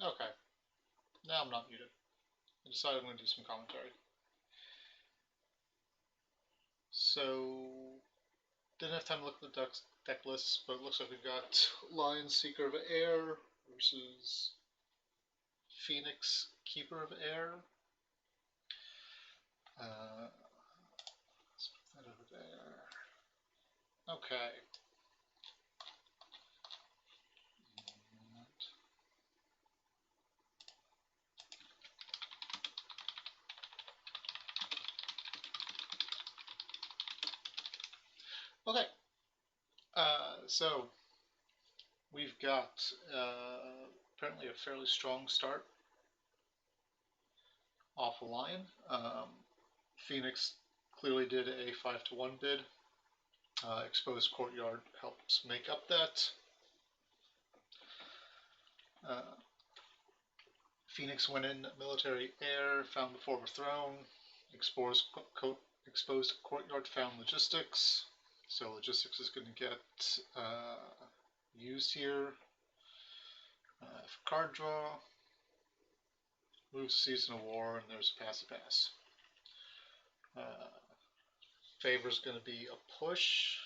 Okay, now I'm not muted. I decided I'm going to do some commentary. So, didn't have time to look at the deck lists, but it looks like we've got Lion Seeker of Air versus Phoenix Keeper of Air. Let's put that over there. Okay. Okay. So we've got apparently a fairly strong start off a Lion. Phoenix clearly did a 5-1 bid. Exposed Courtyard helps make up that. Uh, Phoenix went in military air, found the former throne, exposed Courtyard, found logistics. So logistics is going to get used here. For card draw, moves Season of War, and there's a pass. Favor is going to be a push.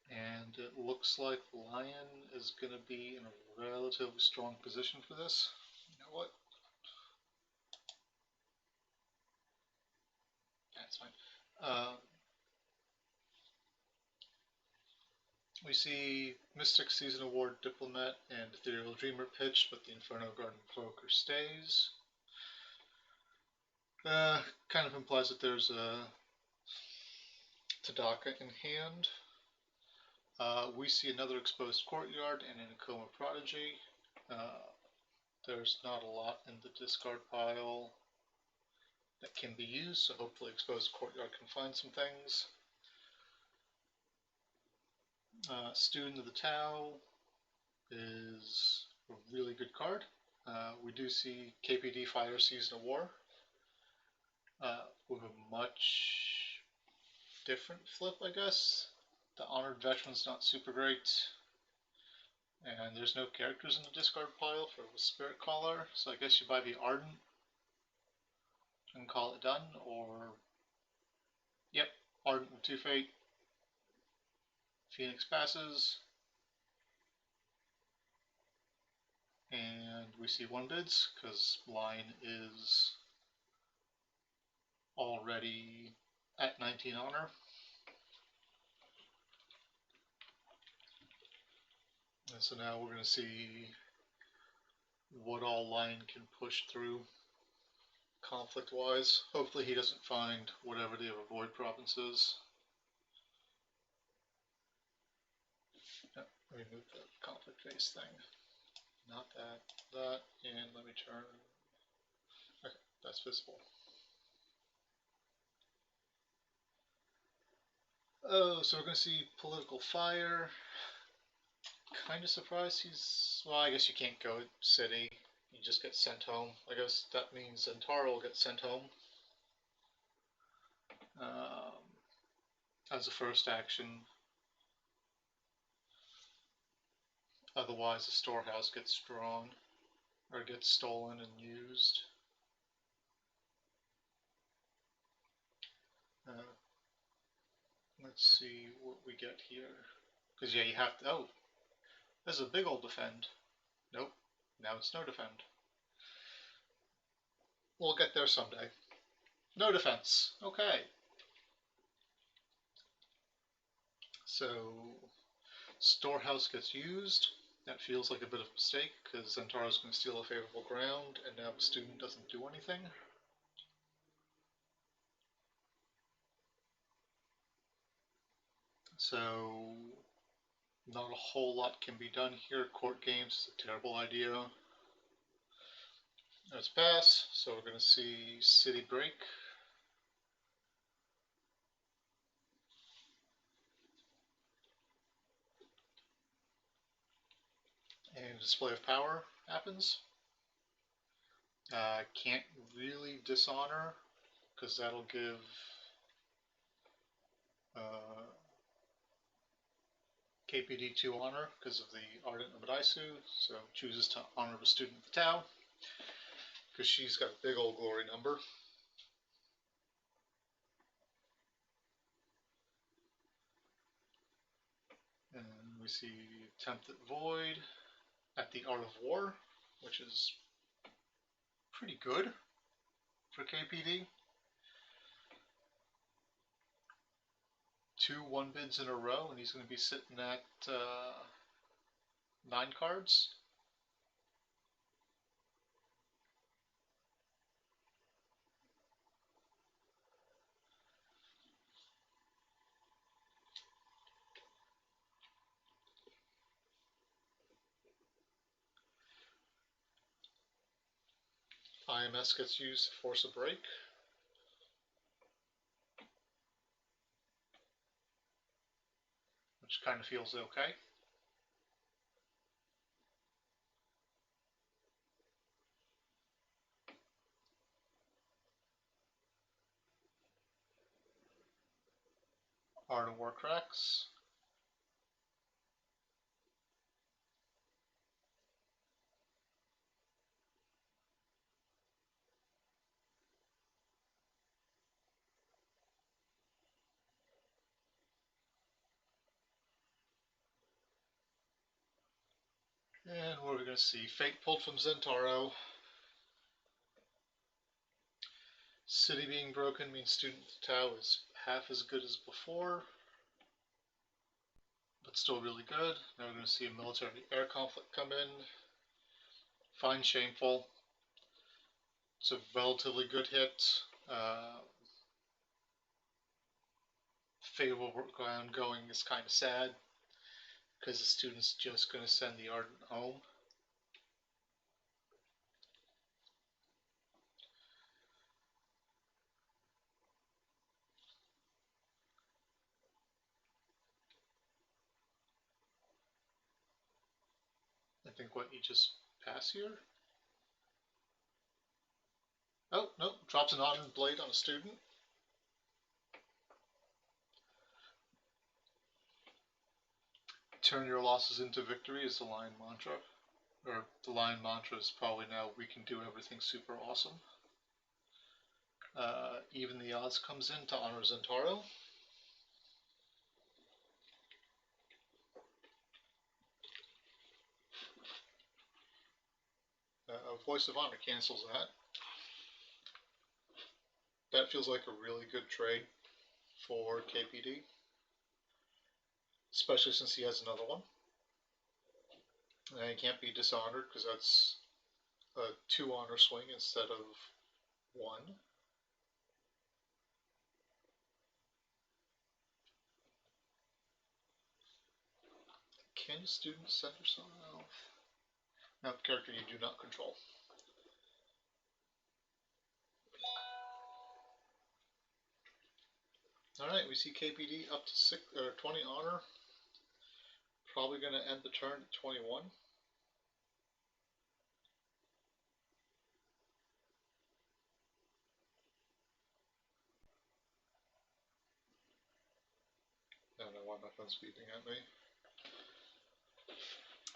And it looks like Lion is going to be in a relatively strong position for this. You know what? That's fine. We see Mystic Season Award Diplomat and Ethereal Dreamer pitch, but the Inferno Garden Provoker stays. Kind of implies that there's a Tadaka in hand. We see another Exposed Courtyard and an Akoma Prodigy. There's not a lot in the discard pile that can be used, so hopefully Exposed Courtyard can find some things. Student of the Tau is a really good card. We do see KPD Fire Season of War with a much different flip, I guess. The Honored Veteran's not super great, and there's no characters in the discard pile for the Spirit Caller, so I guess you buy the Ardent and call it done, or yep, Ardent with 2 Fate, Phoenix passes, and we see 1 bids because Lion is already at 19 honor. And so now we're going to see what all Lion can push through conflict wise. Hopefully he doesn't find whatever the avoid province is. Yep, let me move the conflict phase thing. Not that, and let me turn. Okay, that's visible. Oh, so we're going to see political fire. Kind of surprised he's. Well, I guess you can't go city. You just get sent home. I guess that means Zentara will get sent home. As a first action. Otherwise, the storehouse gets drawn or gets stolen and used. Let's see what we get here. Because, yeah, you have to. Oh, there's a big old defend. Nope, now it's no defend. We'll get there someday. No defense. Okay. So, storehouse gets used. That feels like a bit of a mistake because Zentaro's going to steal a favorable ground, and now the student doesn't do anything. So, not a whole lot can be done here. Court games is a terrible idea. Let's pass, so we're going to see City Break. And Display of Power happens. Can't really dishonor, because that'll give KPD 2 honor because of the Ardent Amadaisu, so chooses to honor the student of the Tau because she's got a big old glory number. And we see Attempt at Void at the Art of War, which is pretty good for KPD. 2 1-bids in a row, and he's going to be sitting at 9 cards. IMS gets used to force a break. Which kind of feels okay. Art of War cracks. And what are we going to see? Fate pulled from Zentaro. City being broken means Student Tau is half as good as before, but still really good. Now we're going to see a military air conflict come in. Find Shameful. It's a relatively good hit. Favorable ground going is kind of sad because the student's just going to send the Ardent home. I think what, you just pass here? Oh, no, drops an Ardent Blade on a student. Turn your losses into victory is the line mantra. Or the line mantra is probably now, we can do everything super awesome. Even the odds comes in to honor Zentaro. Voice of Honor cancels that. That feels like a really good trade for KPD, especially since he has another one. And he can't be dishonored because that's a 2 honor swing instead of 1. Can a student send herself? No, character you do not control. Alright, we see KPD up to 20 honor. Probably going to end the turn at 21. I don't know why my phone's beeping at me.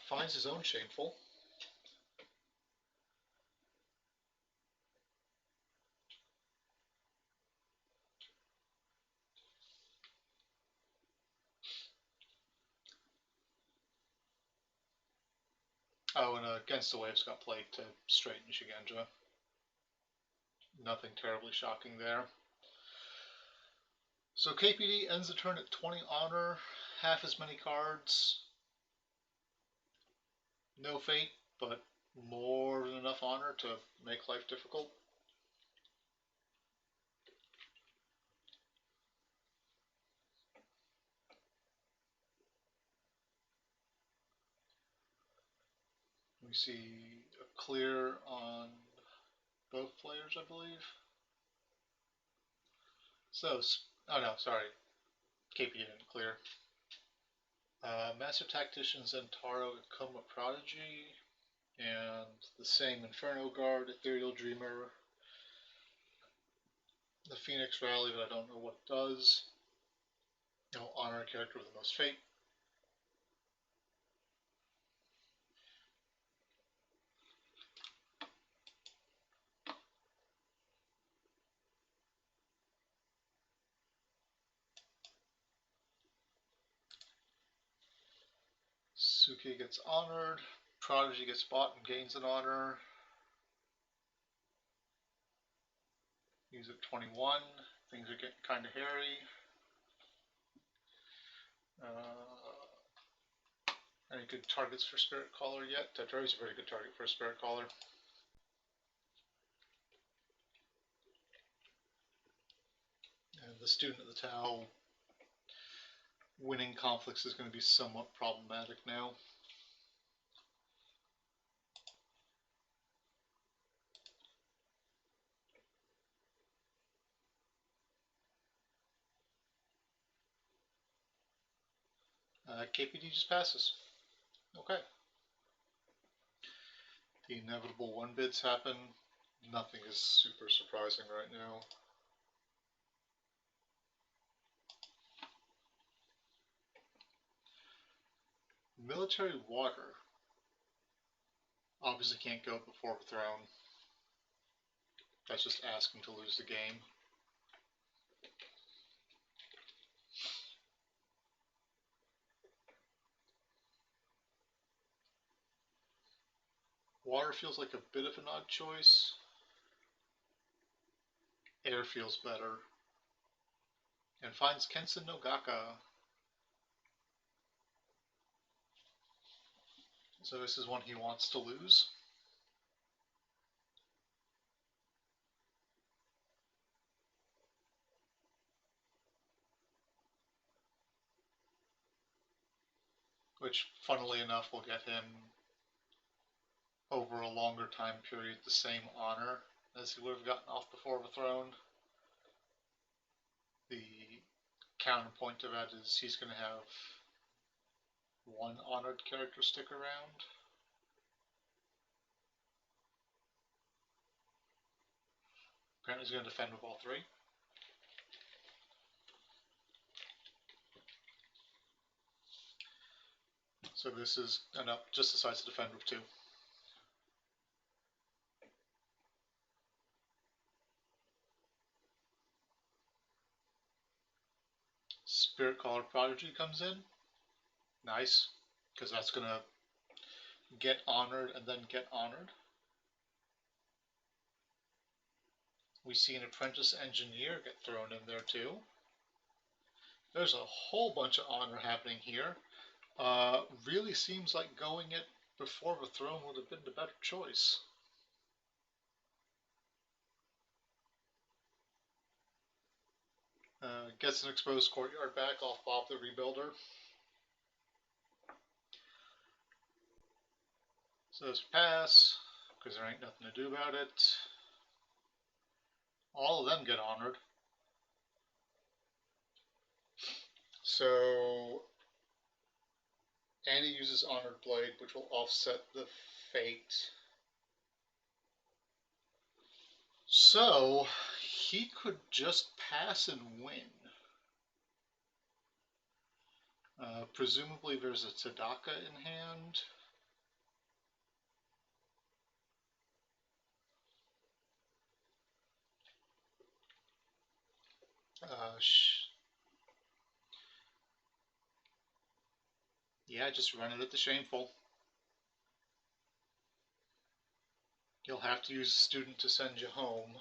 Finds his own Shameful. Oh, and Against the Waves got played to straighten Shigenja. Nothing terribly shocking there. So KPD ends the turn at 20 honor, half as many cards. No fate, but more than enough honor to make life difficult. We see a clear on both players, I believe. So, oh no, sorry. KPD didn't clear. Master Tactician Zentaro Coma Prodigy, and the same Inferno Guard, Ethereal Dreamer, the Phoenix Rally, but I don't know what it does. Honor a character with the most fate. Suki gets honored. Prodigy gets bought and gains an honor. He's at 21. Things are getting kind of hairy. Any good targets for Spirit Caller yet? Tetra's a very good target for a Spirit Caller. And the student of the Tau winning conflicts is going to be somewhat problematic now. KPD just passes. Okay. The inevitable one bids happen. Nothing is super surprising right now. Military water. Obviously can't go before the throne. That's just asking to lose the game. Water feels like a bit of an odd choice. Air feels better. And finds Kensen Nogaka. So this is one he wants to lose. Which, funnily enough, will get him, over a longer time period, the same honor as he would have gotten off before the throne. The counterpoint to that is he's going to have one honored character stick around. Apparently he's going to defend with all three. So this is enough, just decides to defend with two. Spirit Caller Prodigy comes in. Nice, because that's going to get honored and then get honored. We see an Apprentice Engineer get thrown in there too. There's a whole bunch of honor happening here. Really seems like going it before the throne would have been the better choice. Gets an exposed courtyard back off Bob the Rebuilder. Says pass, because there ain't nothing to do about it. All of them get honored. So Andy uses Honored Blade, which will offset the fate. So he could just pass and win. Presumably there's a Tadaka in hand. Yeah, just run it at the Shameful. You'll have to use a student to send you home.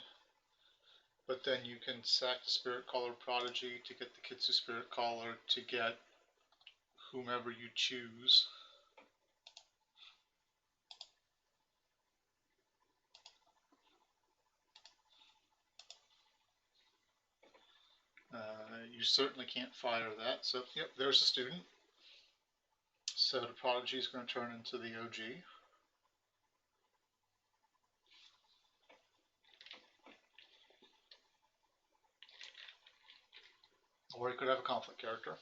But then you can sack the Spirit Caller Prodigy to get the Kitsu Spirit Caller to get whomever you choose. You certainly can't fire that. So, yep, there's the student. So the Prodigy is going to turn into the OG. Or he could have a conflict character.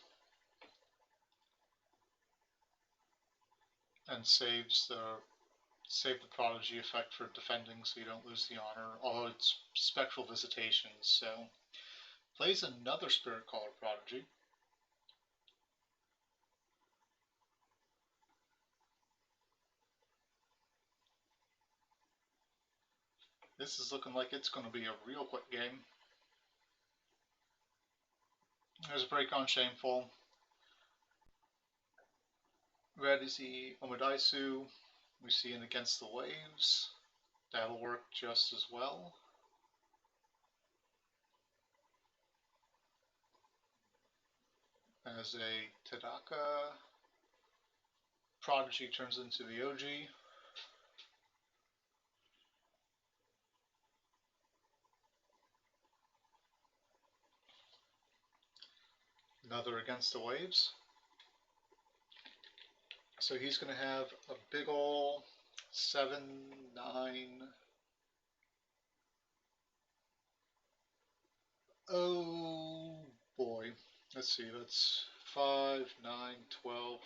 And save the Prodigy effect for defending so you don't lose the honor. Although it's Spectral Visitations, so plays another Spirit Caller Prodigy. This is looking like it's going to be a real quick game. There's a break on Shameful. Red is the Omodaisu. We see an Against the Waves. That'll work just as well. As a Tadaka, Prodigy turns into the OG. Another Against the Waves. So he's going to have a big ol' 7, 9. Oh boy. Let's see, that's 5, 9, 12,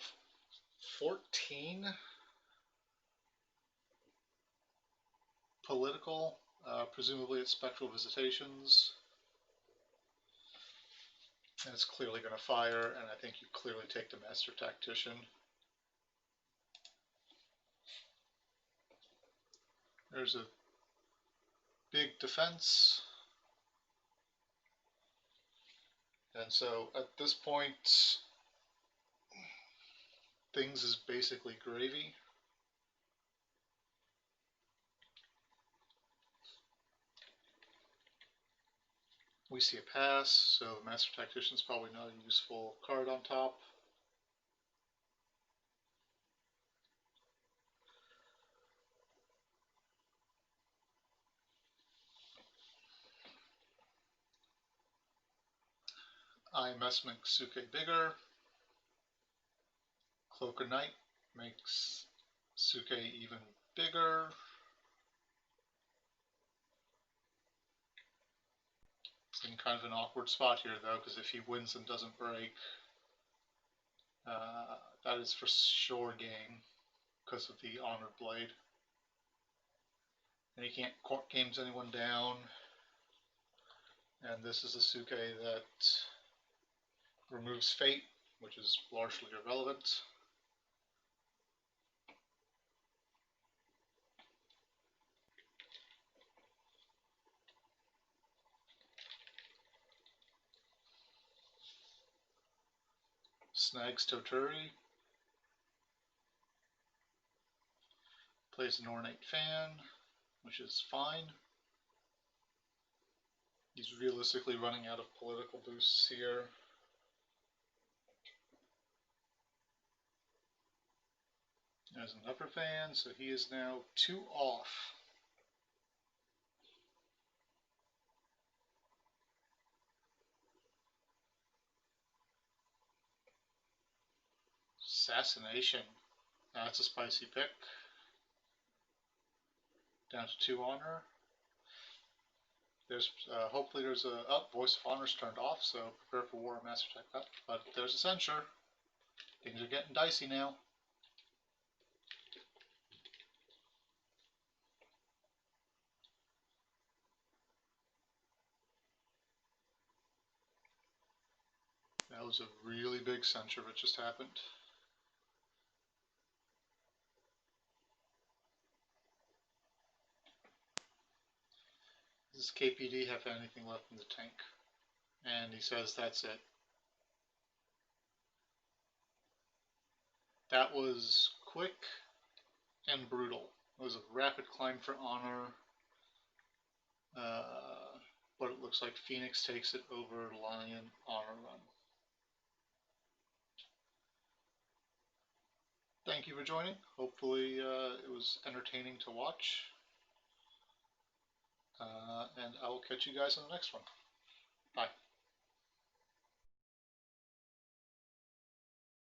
14 political. Presumably it's Spectral Visitations. And it's clearly going to fire, and I think you clearly take the Master Tactician. There's a big defense. And so at this point, things is basically gravy. We see a pass, so Master Tactician is probably not a useful card on top. IMS makes Suke bigger. Cloaker Knight makes Suke even bigger. In kind of an awkward spot here though, because if he wins and doesn't break, that is for sure game because of the Honored Blade. And he can't court games anyone down. And this is a Suke that removes Fate, which is largely irrelevant. Snags Toturi. Plays an Ornate Fan, which is fine. He's realistically running out of political boosts here. There's another fan, so he is now 2 off. Assassination. That's a spicy pick. Down to 2 honor. There's hopefully there's a Voice of Honor's turned off, so prepare for war, Master Tech. But there's a censure. Things are getting dicey now. That was a really big censure that just happened. Does KPD have anything left in the tank? And he says that's it. That was quick and brutal. It was a rapid climb for honor. But it looks like Phoenix takes it over Lion Honor Run. Thank you for joining. Hopefully it was entertaining to watch. And I will catch you guys on the next one. Bye.